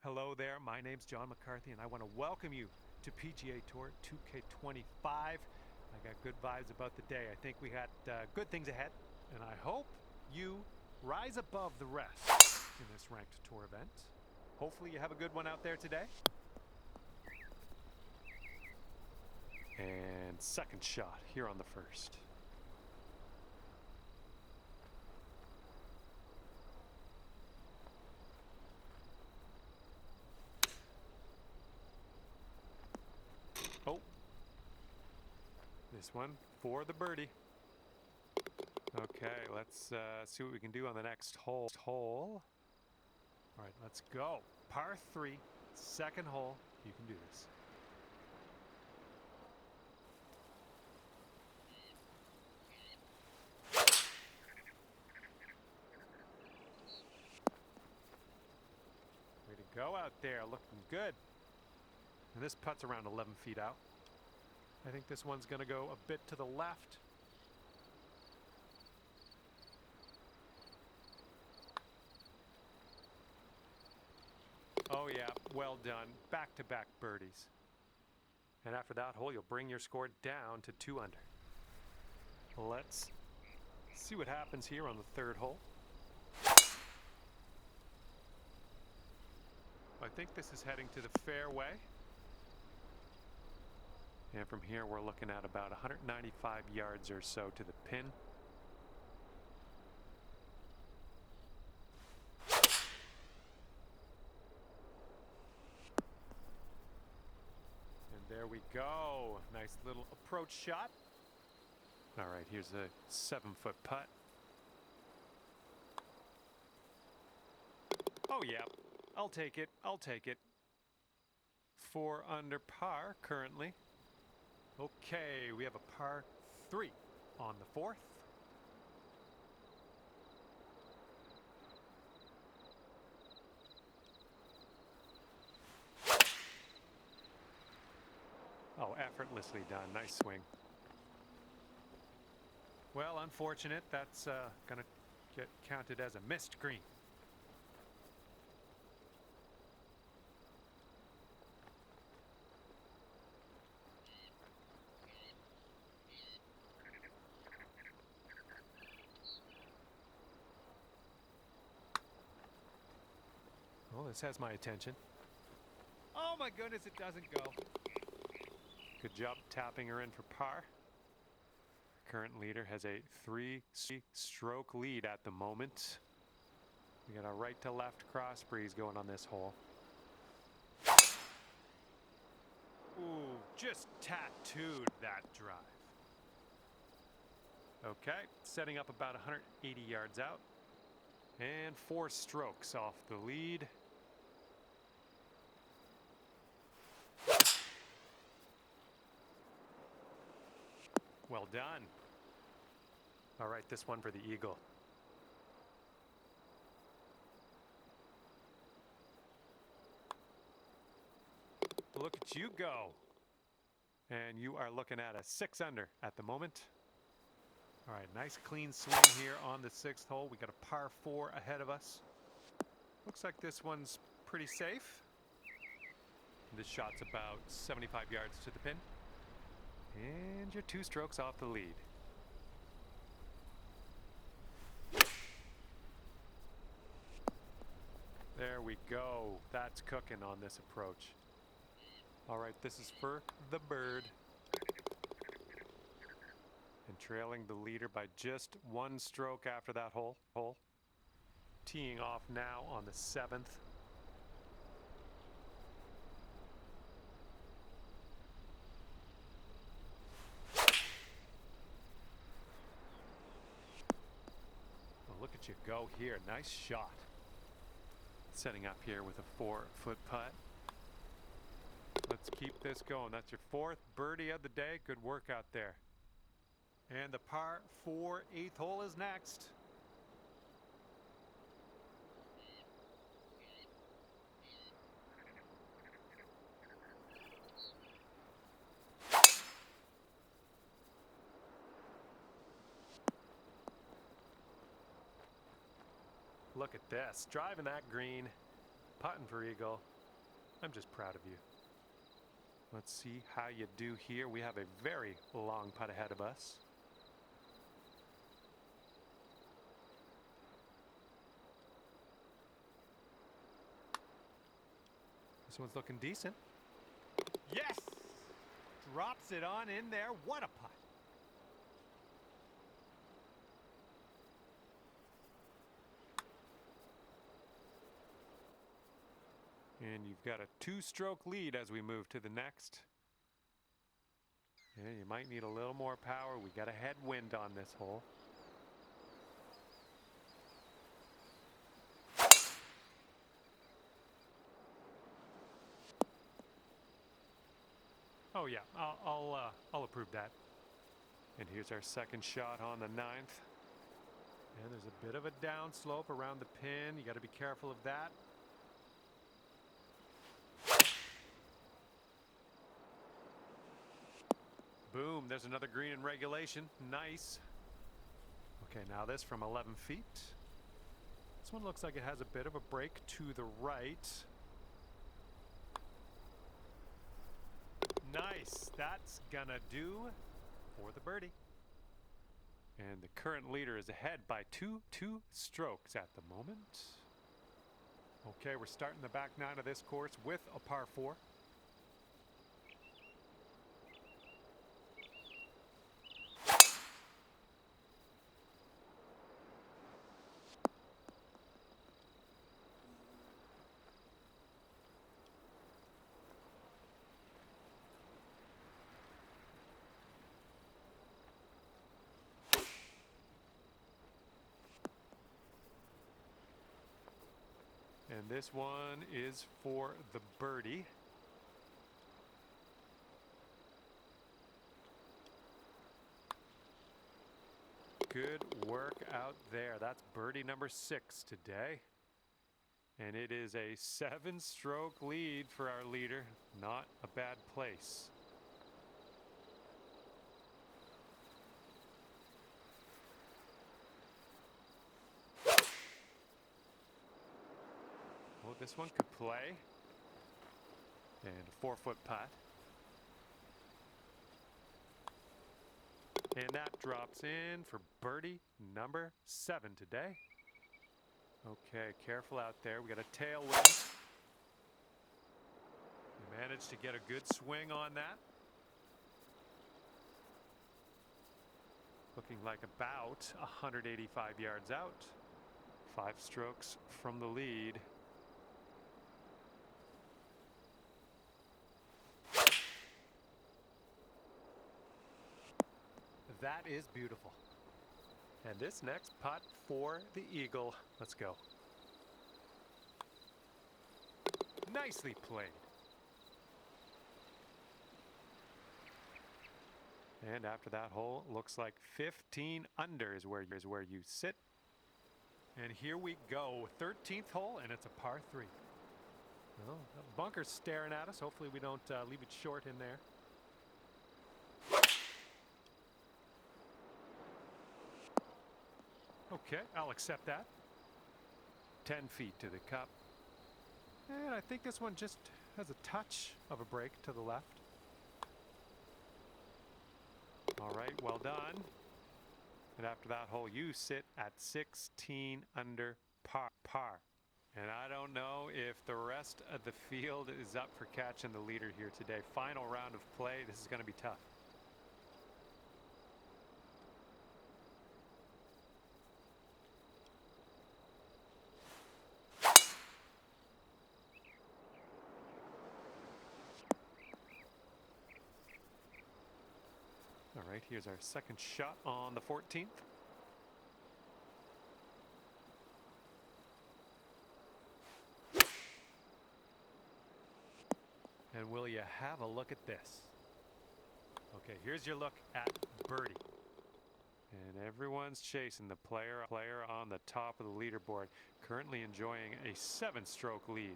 Hello there, my name's John McCarthy, and I want to welcome you to PGA Tour 2K25. I got good vibes about the day. I think we got good things ahead, and I hope you rise above the rest in this ranked tour event. Hopefully you have a good one out there today. And second shot here on the first. Oh, this one for the birdie. Okay, let's see what we can do on the next hole. All right, let's go. Par 3, second hole. You can do this. Way to go out there, looking good. And this putt's around 11 feet out. I think this one's going to go a bit to the left. Oh yeah, well done. Back-to-back birdies. And after that hole, you'll bring your score down to 2 under. Let's see what happens here on the third hole. I think this is heading to the fairway. And from here, we're looking at about 195 yards or so to the pin. And there we go. Nice little approach shot. All right, here's a 7-foot putt. Oh, yeah. I'll take it. I'll take it. 4 under par currently. Okay, we have a par 3 on the fourth. Oh, effortlessly done. Nice swing. Well, unfortunate. That's going to get counted as a missed green. Well, this has my attention. Oh my goodness, it doesn't go. Good job tapping her in for par. Current leader has a 3-stroke lead at the moment. We got a right to left cross breeze going on this hole. Ooh, just tattooed that drive. Okay, setting up about 180 yards out. And 4 strokes off the lead. Well done. All right, this one for the eagle. Look at you go. And you are looking at a 6 under at the moment. All right, nice clean swing here on the 6th hole. We got a par 4 ahead of us. Looks like this one's pretty safe. This shot's about 75 yards to the pin. And you're 2 strokes off the lead. There we go. That's cooking on this approach. All right, this is for the bird. And trailing the leader by just 1 stroke after that hole. Teeing off now on the 7th. Look at you go here. Nice shot. Setting up here with a 4-foot putt. Let's keep this going. That's your 4th birdie of the day. Good work out there. And the par 4 8th hole is next. Look at this, driving that green, putting for eagle. I'm just proud of you. Let's see how you do here. We have a very long putt ahead of us. This one's looking decent. Yes! Drops it on in there. What a putt. And you've got a 2-stroke lead as we move to the next. Yeah, you might need a little more power. We got a headwind on this hole. Oh yeah, I'll approve that. And here's our second shot on the 9th. And there's a bit of a downslope around the pin. You got to be careful of that. Boom, there's another green in regulation. Nice. Okay, now this from 11 feet. This one looks like it has a bit of a break to the right. Nice. That's gonna do for the birdie. And the current leader is ahead by two strokes at the moment. Okay, we're starting the back 9 of this course with a par 4. And this one is for the birdie. Good work out there. That's birdie number 6 today. And it is a 7-stroke lead for our leader. Not a bad place. Well, this one could play. And a 4-foot putt. And that drops in for birdie number 7 today. Okay, careful out there. We got a tailwind. We managed to get a good swing on that. Looking like about 185 yards out. 5 strokes from the lead. That is beautiful. And this next putt for the eagle. Let's go. Nicely played. And after that hole, looks like 15 under is where you sit. And here we go. 13th hole, and it's a par 3. Well, the bunker's staring at us. Hopefully we don't leave it short in there. Okay, I'll accept that. 10 feet to the cup. And I think this one just has a touch of a break to the left. All right, well done. And after that hole, you sit at 16 under par. And I don't know if the rest of the field is up for catching the leader here today. Final round of play. This is going to be tough. All right, here's our second shot on the 14th. And will you have a look at this? Okay, here's your look at birdie. And everyone's chasing the player on the top of the leaderboard, currently enjoying a 7-stroke lead.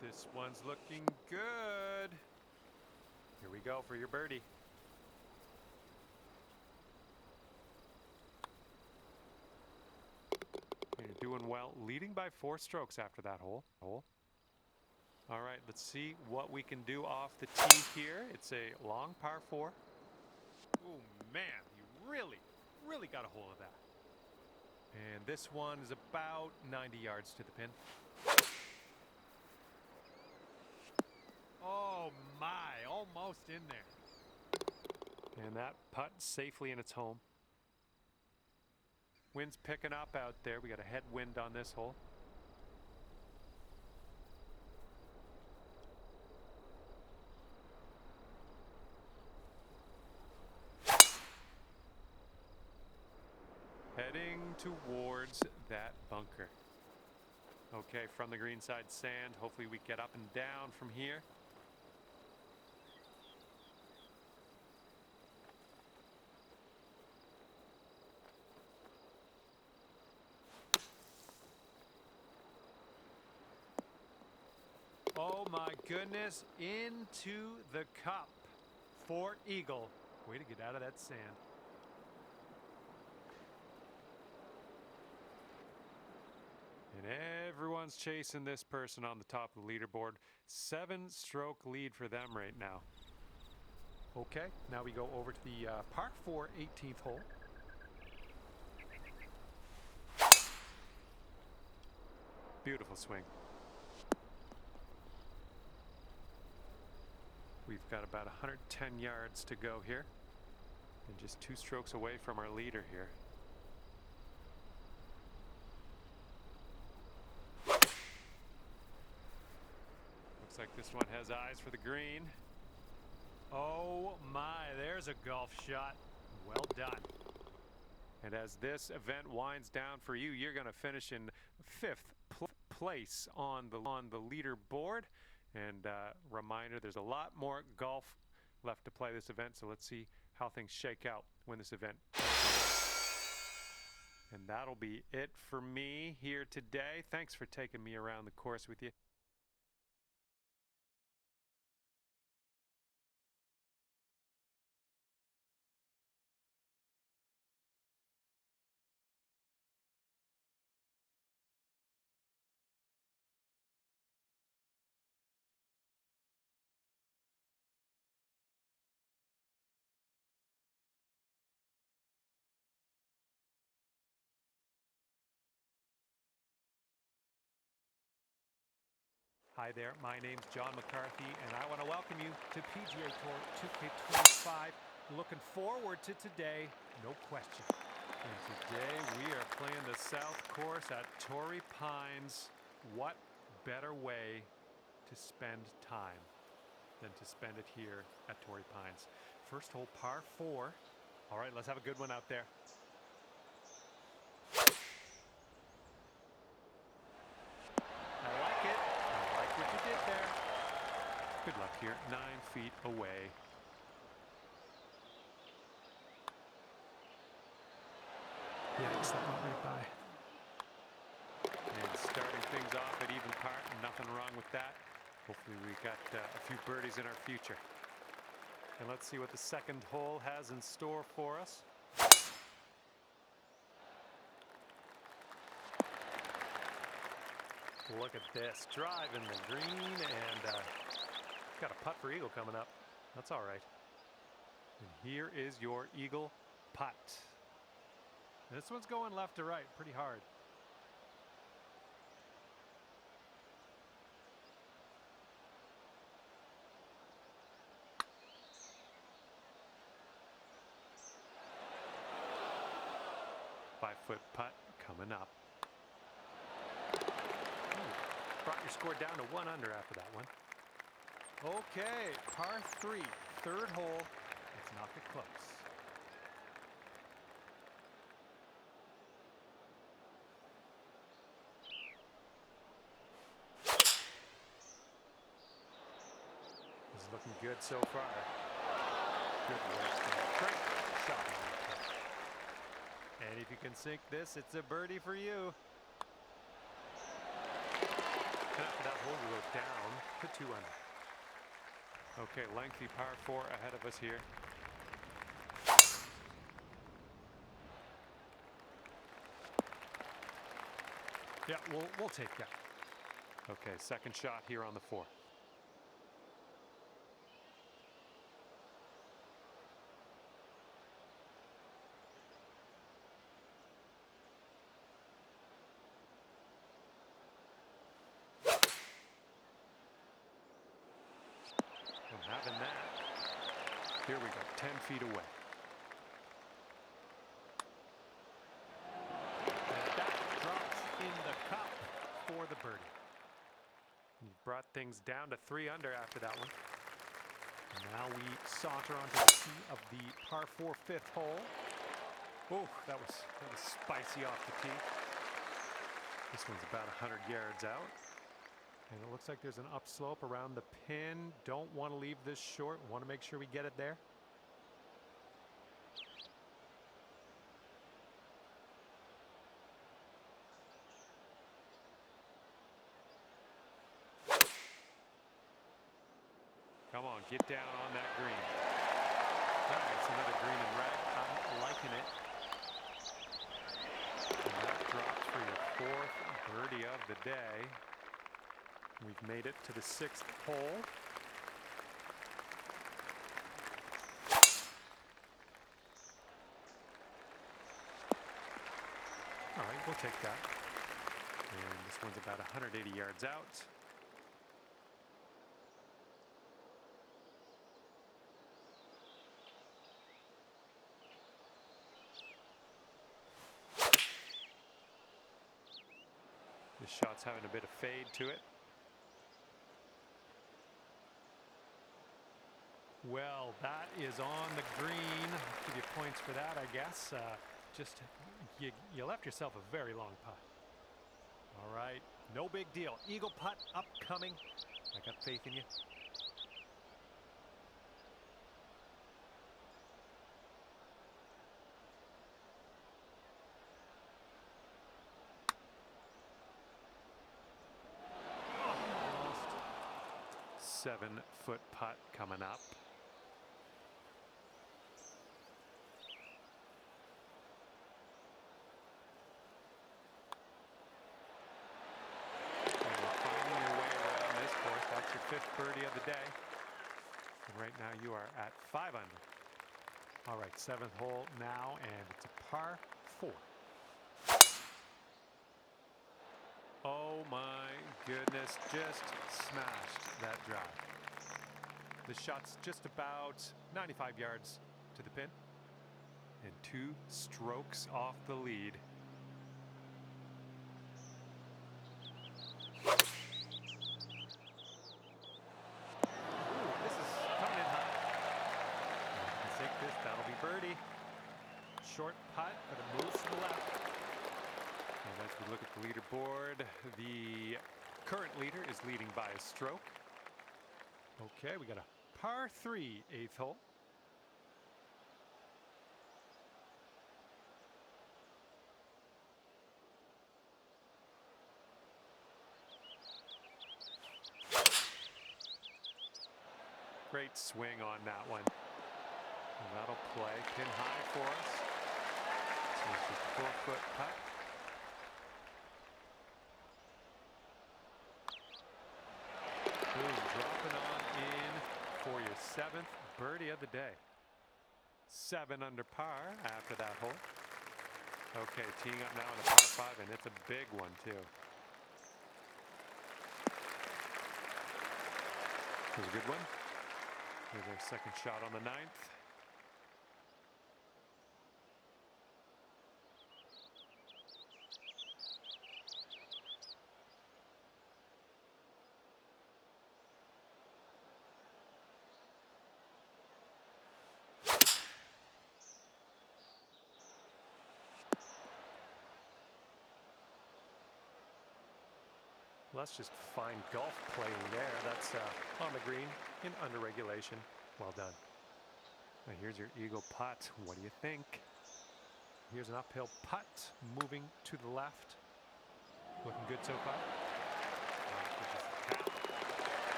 This one's looking good. Here we go for your birdie. Now leading by 4 strokes after that hole. All right, let's see what we can do off the tee here. It's a long par 4. Oh man, you really got a hold of that. And this one is about 90 yards to the pin. Oh my, almost in there. And that putt safely in its home. Wind's picking up out there. We got a headwind on this hole. Heading towards that bunker. Okay, from the green side sand. Hopefully we get up and down from here. Oh my goodness, into the cup for eagle. Way to get out of that sand. And everyone's chasing this person on the top of the leaderboard. 7-stroke lead for them right now. Okay, now we go over to the par 4 18th hole. Beautiful swing. We've got about 110 yards to go here. And just 2 strokes away from our leader here. Looks like this one has eyes for the green. Oh my, there's a golf shot. Well done. And as this event winds down for you, you're going to finish in 5th place on the leaderboard. And reminder, there's a lot more golf left to play this event, so let's see how things shake out when this event comes. And that'll be it for me here today. Thanks for taking me around the course with you. Hi there, my name's John McCarthy, and I want to welcome you to PGA Tour 2K25. Looking forward to today, no question. And today we are playing the South Course at Torrey Pines. What better way to spend time than to spend it here at Torrey Pines? First hole, par 4. All right, let's have a good one out there. Good luck here, 9 feet away. Yikes, that went right by. And starting things off at even par, nothing wrong with that. Hopefully we got a few birdies in our future. And let's see what the second hole has in store for us. Look at this, driving the green, and got a putt for eagle coming up. That's all right. And here is your eagle putt. This one's going left to right pretty hard. Five-foot putt coming up. Brought your score down to 1 under after that one. Okay, par 3, third hole. Let's knock it close. This is looking good so far. Good work. Great shot. And if you can sink this, it's a birdie for you. And after that hole, we go down to 2 under. Okay, lengthy par 4 ahead of us here. Yeah, we'll take that. Okay, second shot here on the 4. I'm having that. Here we go, 10 feet away. And that drops in the cup for the birdie. He brought things down to 3 under after that one. And now we saunter onto the tee of the par 4 5th hole. Oh, that was spicy off the tee. This one's about 100 yards out. And it looks like there's an upslope around the pin. Don't want to leave this short. Want to make sure we get it there. Come on, get down on that green. Nice, another green and red. I'm liking it. And that drops for your 4th birdie of the day. We've made it to the 6th hole. All right, we'll take that. And this one's about 180 yards out. This shot's having a bit of fade to it. Well, that is on the green. I'll give you points for that, I guess. Just you left yourself a very long putt. All right, no big deal. Eagle putt upcoming. I got faith in you. Almost. 7-foot putt coming up. Your 5th birdie of the day. And right now you are at 5 under. All right, 7th hole now, and it's a par 4. Oh my goodness, just smashed that drive. The shot's just about 95 yards to the pin and 2 strokes off the lead. Birdie. Short putt, but it moves to the left. And as we look at the leaderboard, the current leader is leading by a stroke. Okay, we got a par 3 8th hole. Great swing on that one. And that'll play pin high for us. So it's a 4-foot putt. Boom, dropping on in for your 7th birdie of the day. 7 under par after that hole. Okay, teeing up now on a par 5, and it's a big one too. It was a good one. Here's our second shot on the 9th. That's just fine golf playing there. That's on the green in under regulation. Well done. Now here's your eagle putt. What do you think? Here's an uphill putt moving to the left. Looking good so far.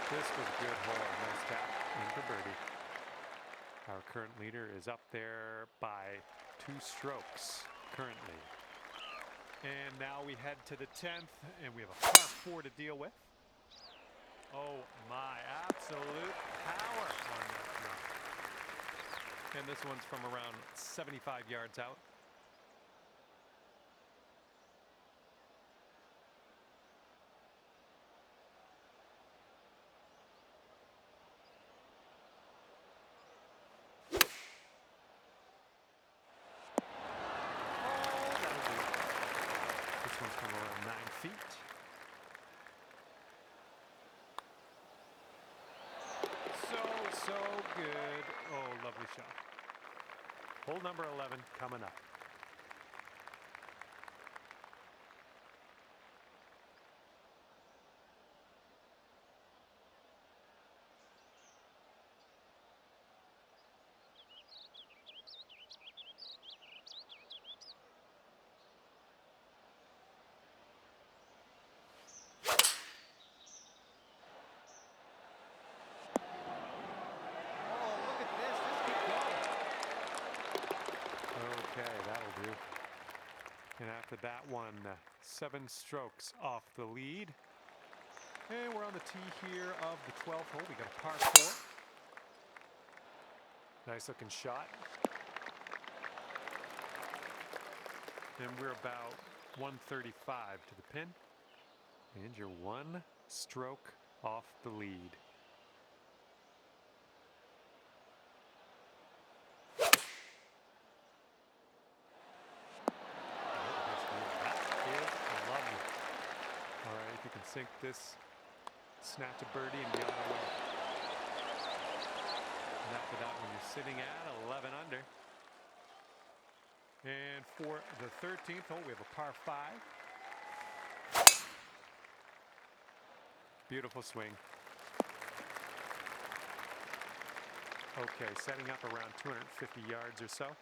This was a good hole. Nice tap in for birdie. Our current leader is up there by 2 strokes currently. And now we head to the 10th, and we have a par 4 to deal with. Oh my, absolute power on that drop. And this one's from around 75 yards out. This one's from around 9 feet. So good. Oh, lovely shot. Hole number 11 coming up. And after that one, 7 strokes off the lead. And we're on the tee here of the 12th hole. We got a par 4. Nice looking shot. And we're about 135 to the pin. And you're 1 stroke off the lead. You can sink this, snatch a birdie, and be on our way. And after that one, you're sitting at 11 under. And for the 13th hole, we have a par 5. Beautiful swing. Okay, setting up around 250 yards or so.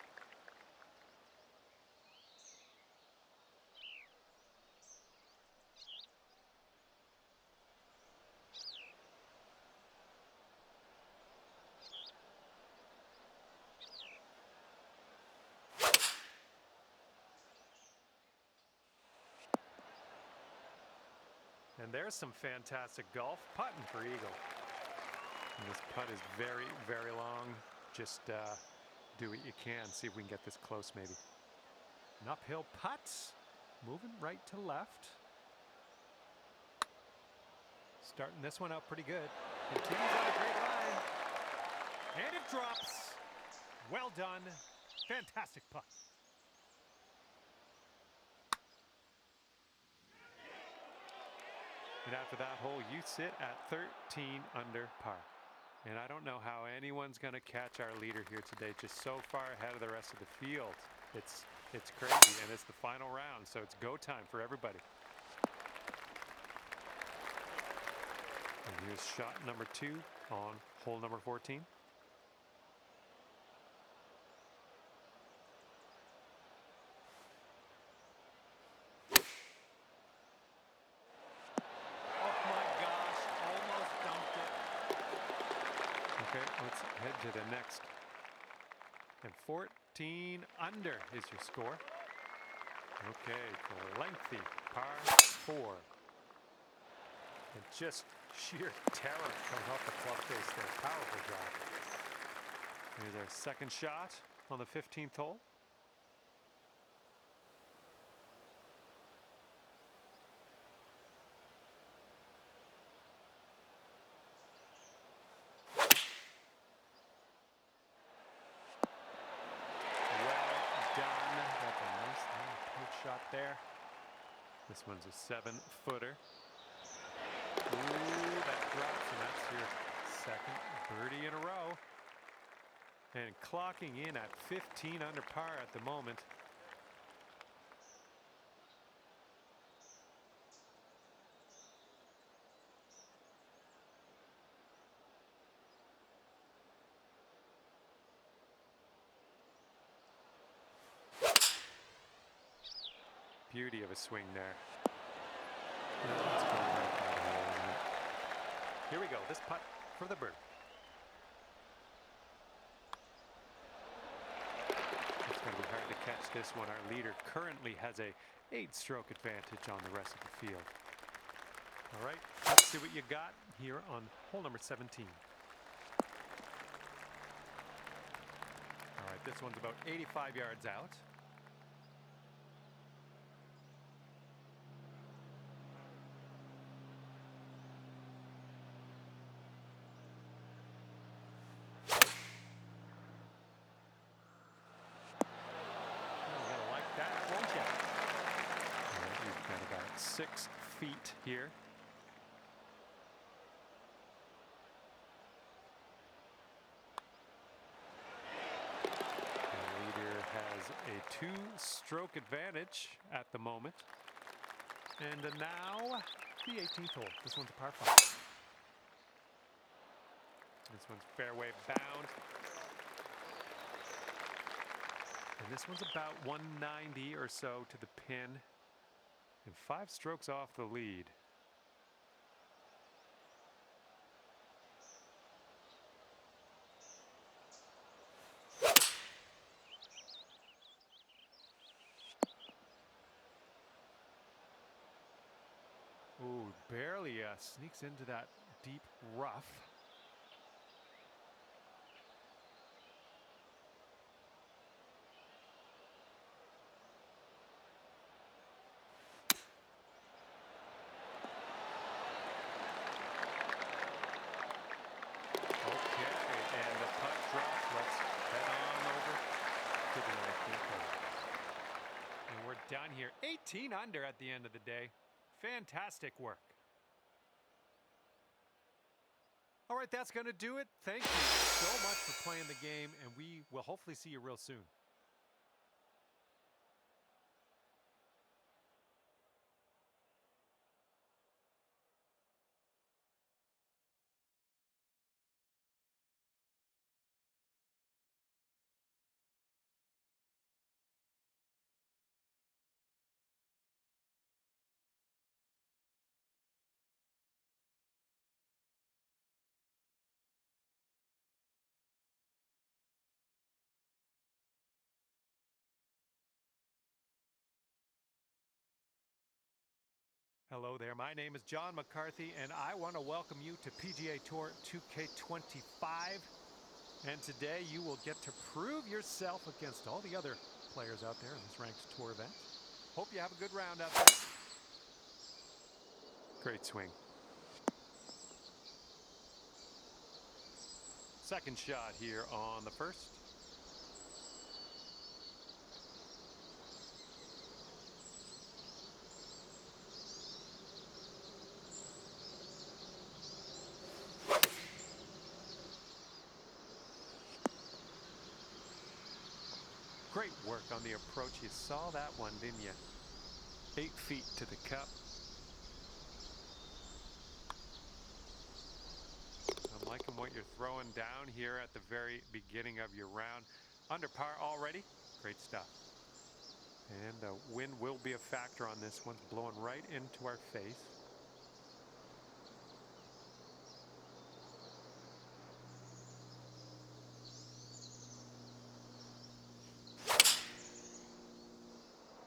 And there's some fantastic golf putting for eagle. And this putt is very, very long. Just do what you can. See if we can get this close maybe. An uphill putt. Moving right to left. Starting this one out pretty good. Continues on a great line. And it drops. Well done. Fantastic putt. And after that hole, you sit at 13 under par. And I don't know how anyone's going to catch our leader here today, just so far ahead of the rest of the field. It's crazy, and it's the final round, so it's go time for everybody. And here's shot number 2 on hole number 14. Okay, let's head to the next. And 14 under is your score. Okay, for a lengthy par 4. And just sheer terror coming off the club face there. Powerful drive. Here's our second shot on the 15th hole. Shot there. This one's a 7-footer. Ooh, that drops, and that's your second birdie in a row. And clocking in at 15 under par at the moment. Beauty of a swing there. Here we go. This putt for the bird. It's going to be hard to catch this one, our leader currently has a 8-stroke advantage on the rest of the field. All right, let's see what you got here on hole number 17. All right, this one's about 85 yards out. You're gonna like that, won't you? All right, you've got about 6 feet here. A 2-stroke advantage at the moment. And now the 18th hole. This one's a par 5. This one's fairway bound. And this one's about 190 or so to the pin. And 5 strokes off the lead. Ooh, barely sneaks into that deep rough. Okay, and the putt drops. Let's head on over to the 19th hole. And we're done here. 18 under at the end of the day. Fantastic work. All right, that's going to do it. Thank you so much for playing the game, and we will hopefully see you real soon. Hello there, my name is John McCarthy, and I want to welcome you to PGA Tour 2K25. And today you will get to prove yourself against all the other players out there in this ranked tour event. Hope you have a good round out there. Great swing. Second shot here on the first. Great work on the approach. You saw that one, didn't you? 8 feet to the cup. I'm liking what you're throwing down here at the very beginning of your round. Under par already. Great stuff. And the wind will be a factor on this one. Blowing right into our face.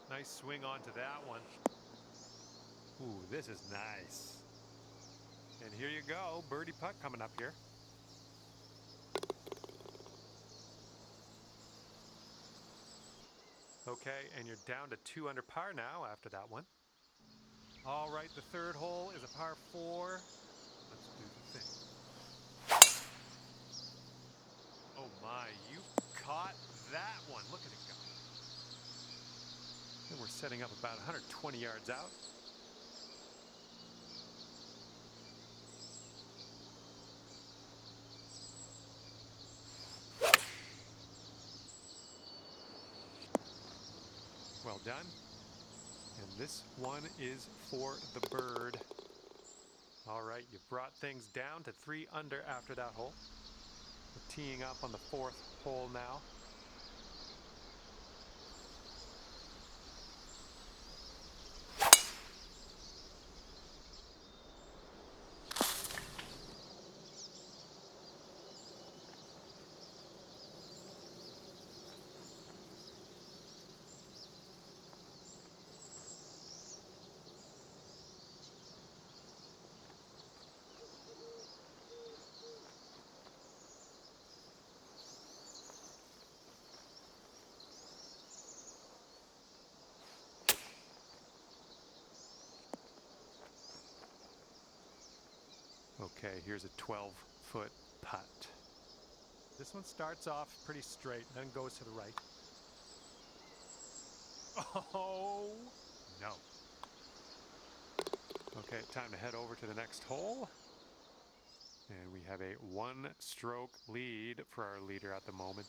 Nice swing onto that one. Ooh, this is nice. And here you go, birdie putt coming up here. Okay, and you're down to 2 under par now after that one. All right, the third hole is a par 4. Let's do the thing. Oh my, you caught that one. Look at it go. And we're setting up about 120 yards out. Well done. And this one is for the bird. All right, you brought things down to 3 under after that hole. We're teeing up on the 4th hole now. Okay, here's a 12-foot putt. This one starts off pretty straight, then goes to the right. Oh, no. Okay, time to head over to the next hole. And we have a one-stroke lead for our leader at the moment.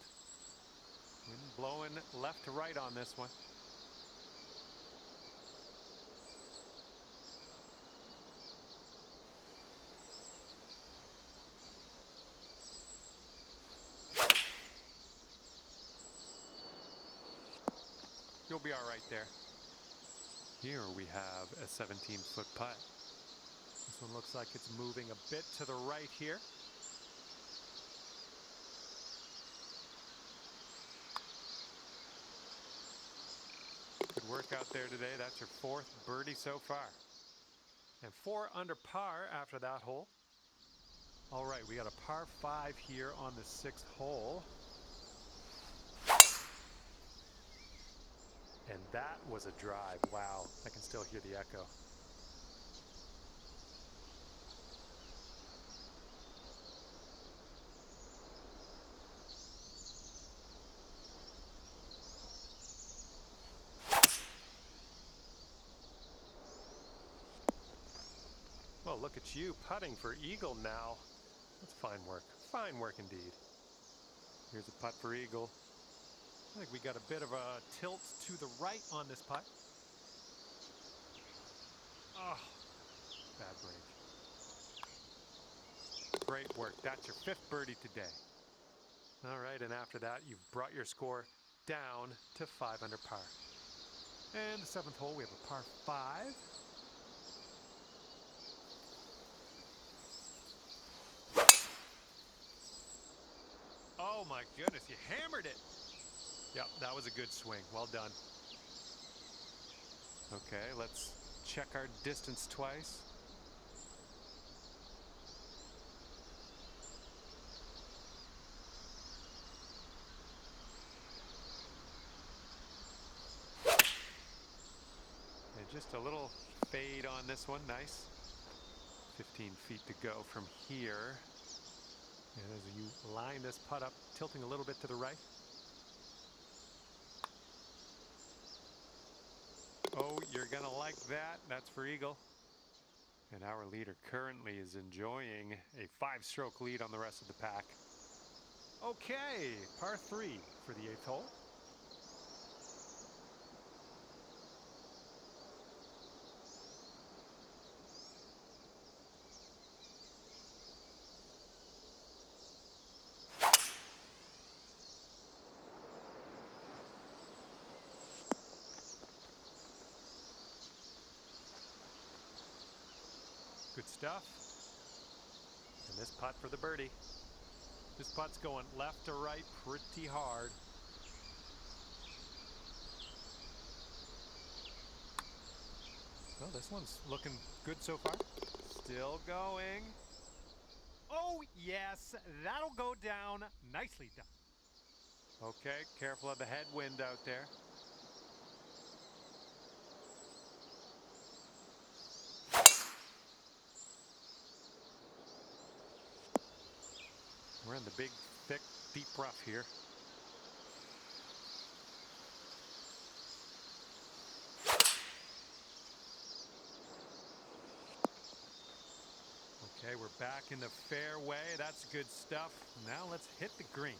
Wind blowing left to right on this one. You'll be all right there. Here we have a 17-foot putt. This one looks like it's moving a bit to the right here. Good work out there today. That's your 4th birdie so far. And 4 under par after that hole. All right, we got a par 5 here on the 6th hole. And that was a drive. Wow, I can still hear the echo. Well, look at you putting for eagle now. That's fine work. Fine work indeed. Here's a putt for eagle. I think we got a bit of a tilt to the right on this putt. Oh, bad break. Great work. That's your 5th birdie today. All right, and after that, you've brought your score down to 5 under par. And the 7th hole, we have a par 5. Oh my goodness, you hammered it. Yep, that was a good swing. Well done. Okay, let's check our distance twice. And just a little fade on this one. Nice. 15 feet to go from here. And as you line this putt up, tilting a little bit to the right. Oh, you're gonna like that. That's for eagle. And our leader currently is enjoying a 5-stroke lead on the rest of the pack. Okay, par 3 for the 8th hole. Good stuff. And this putt for the birdie. This putt's going left to right pretty hard. Well, this one's looking good so far. Still going. Oh, yes, that'll go down. Nicely done. Okay, careful of the headwind out there. We're in the big, thick, deep rough here. Okay, we're back in the fairway. That's good stuff. Now let's hit the green.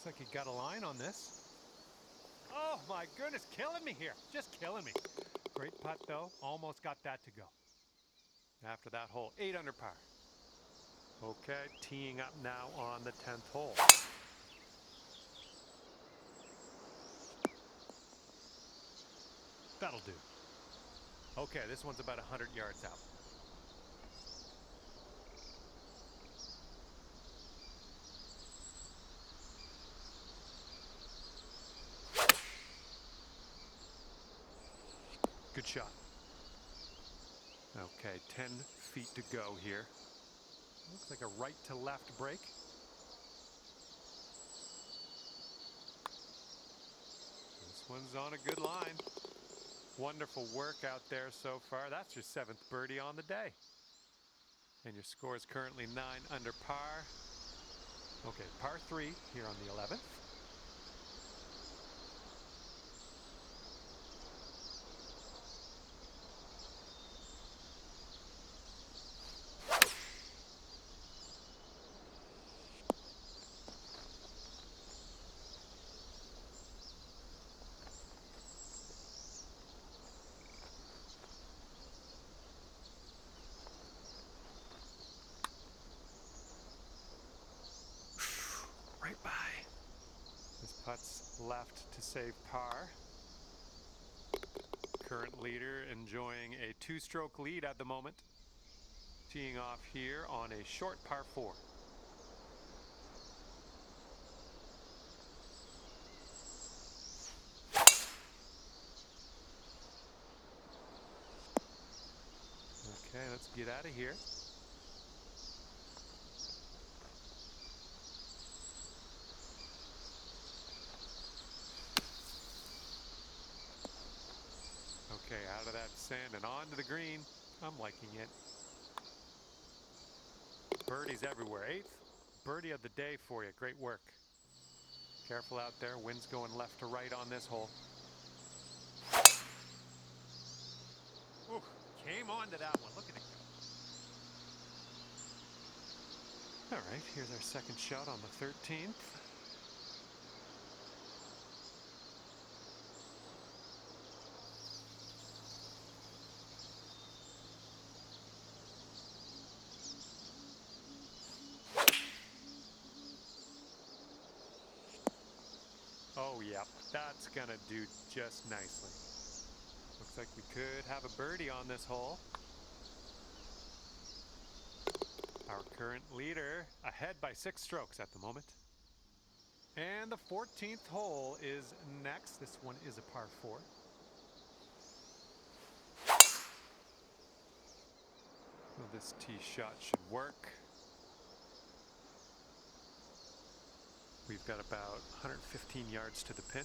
Looks like you got a line on this. Oh my goodness, killing me here. Just killing me. Great putt though. Almost got that to go. After that hole, 8 under par. Okay, teeing up now on the 10th hole. That'll do. Okay, this one's about 100 yards out. Good shot. Okay, 10 feet to go here. Looks like a right to left break. This one's on a good line. Wonderful work out there so far. That's your 7th birdie on the day. And your score is currently 9 under par. Okay, par 3 here on the 11th. Right by. This putt's left to save par. Current leader enjoying a 2-stroke lead at the moment. Teeing off here on a short par 4. Okay, let's get out of here. Okay, out of that sand and onto the green. I'm liking it. Birdies everywhere. 8th birdie of the day for you. Great work. Careful out there. Wind's going left to right on this hole. Ooh, came onto that one. Look at it go. All right, here's our second shot on the 13th. Oh, yeah, that's gonna do just nicely. Looks like we could have a birdie on this hole. Our current leader ahead by 6 strokes at the moment. And the 14th hole is next. This one is a par 4. Well, this tee shot should work. We've got about 115 yards to the pin.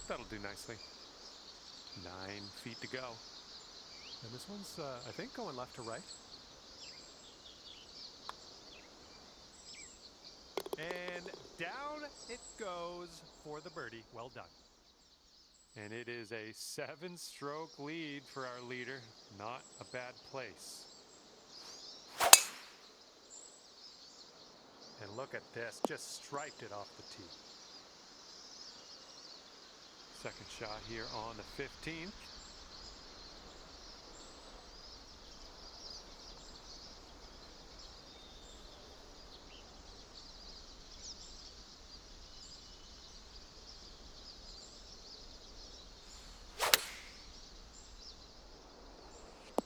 That'll do nicely. 9 feet to go. And this one's, I think, going left to right. And down it goes for the birdie. Well done. And it is a 7-stroke lead for our leader. Not a bad place. And look at this. Just striped it off the tee. Second shot here on the 15th.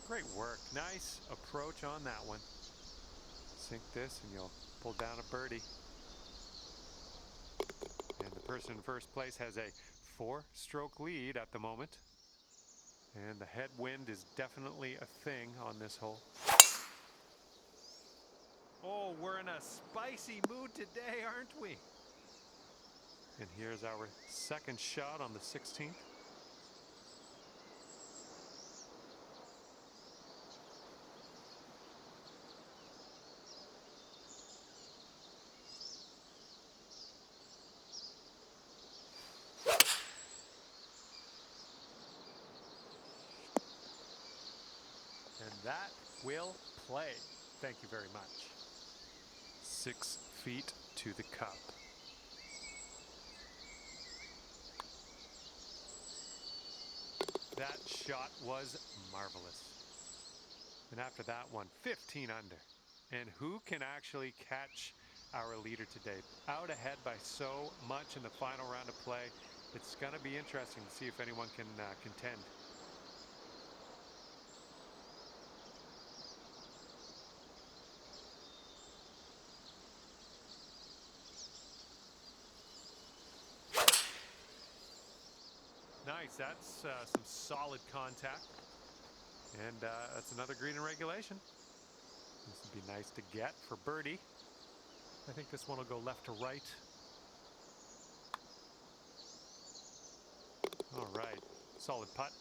Great work. Nice approach on that one. Sink this and you'll pull down a birdie. And the person in first place has a 4-stroke lead at the moment. And the headwind is definitely a thing on this hole. Oh, we're in a spicy mood today, aren't we? And here's our second shot on the 16th. And that will play. Thank you very much. 6 feet to the cup. That shot was marvelous. And after that one, 15 under. And who can actually catch our leader today? Out ahead by so much in the final round of play. It's going to be interesting to see if anyone can contend. nice. That's some solid contact. And that's another green in regulation. This would be nice to get for birdie. I think this one will go left to right. All right, solid putt.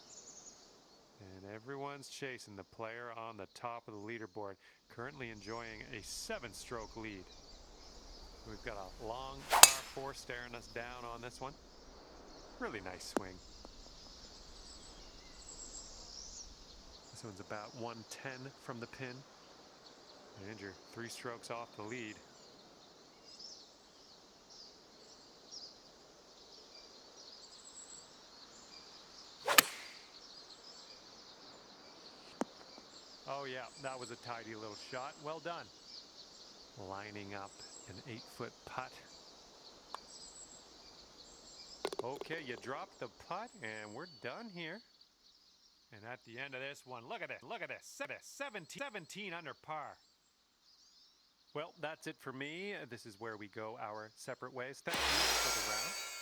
And everyone's chasing the player on the top of the leaderboard, currently enjoying a 7-stroke lead. We've got a long par 4 staring us down on this one. Really nice swing. This one's about 110 from the pin. And you're 3 strokes off the lead. Oh yeah, that was a tidy little shot. Well done. Lining up an 8-foot putt. Okay, you drop the putt and we're done here. And at the end of this one, look at this, 17 under par. Well, that's it for me. This is where we go our separate ways. Thank you for the round.